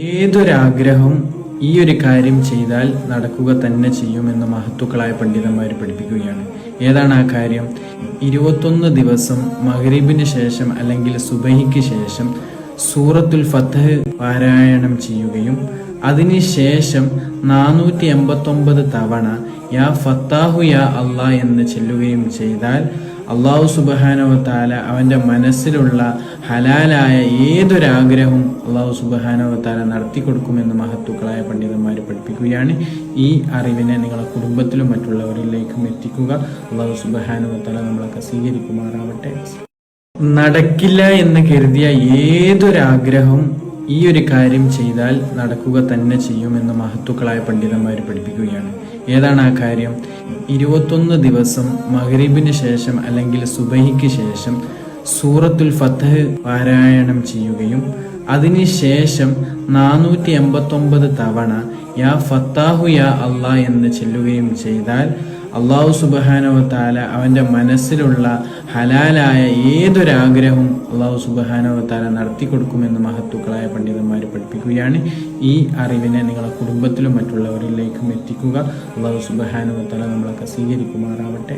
ഏതൊരാഗ്രഹം ഈ ഒരു കാര്യം ചെയ്താൽ നടക്കുക തന്നെ ചെയ്യുമെന്ന് മഹത്തുക്കളായ പണ്ഡിതന്മാർ പഠിപ്പിക്കുകയാണ്. ഏതാണ് ആ കാര്യം? 21 ദിവസം മഗ്രിബിന് ശേഷം അല്ലെങ്കിൽ സുബഹിക്ക് ശേഷം സൂറത്തുൽ ഫത്ഹ് പാരായണം ചെയ്യുകയും അതിനുശേഷം 489 തവണ യാ ഫത്താഹു യാ അള്ളാ എന്ന് ചെല്ലുകയും ചെയ്താൽ അള്ളാഹു സുബ്ഹാനഹു വ തആല അവൻ്റെ മനസ്സിലുള്ള ഹലാലായ ഏതൊരാഗ്രഹവും അള്ളാഹു സുബ്ഹാനഹു വ തആല നടത്തി കൊടുക്കുമെന്ന് മഹത്തുക്കളായ പണ്ഡിതന്മാർ പഠിപ്പിക്കുകയാണ്. ഈ അറിവിനെ നിങ്ങളുടെ കുടുംബത്തിലും മറ്റുള്ളവരിലേക്കും എത്തിക്കുക. അള്ളാഹു സുബ്ഹാനഹു വ തആല നമ്മളൊക്കെ സ്വീകരിക്കുമാറാവട്ടെ. നടക്കില്ല എന്ന് കരുതിയ ഏതൊരാഗ്രഹം ഈ ഒരു കാര്യം ചെയ്താൽ നടക്കുക തന്നെ ചെയ്യുമെന്ന് മഹത്തുക്കളായ പണ്ഡിതന്മാർ പഠിപ്പിക്കുകയാണ്. ഏതാണ് ആ കാര്യം? 21 ദിവസം മഗ്രിബിന് ശേഷം അല്ലെങ്കിൽ സുബഹിക്ക് ശേഷം സൂറത്തുൽ ഫത്ഹ് പാരായണം ചെയ്യുകയും അതിനുശേഷം 489 തവണ യാ ഫത്താഹു യാ അള്ളാ എന്ന് ചെല്ലുകയും ചെയ്താൽ അള്ളാഹു സുബ്ഹാനഹു വ തആല അവൻ്റെ മനസ്സിലുള്ള ഹലാലായ ഏതൊരാഗ്രഹവും അള്ളാഹു സുബ്ഹാനഹു വ തആല നടത്തി കൊടുക്കുമെന്ന് മഹത്തുക്കളായ പണ്ഡിതന്മാർ പഠിപ്പിക്കുകയാണ്. ഈ അറിവിനെ നിങ്ങളുടെ കുടുംബത്തിലും മറ്റുള്ളവരിലേക്കും എത്തിക്കുക. അള്ളാഹു സുബ്ഹാനഹു വ തആല നമ്മളൊക്കെ സ്വീകരിക്കുമാറാവട്ടെ.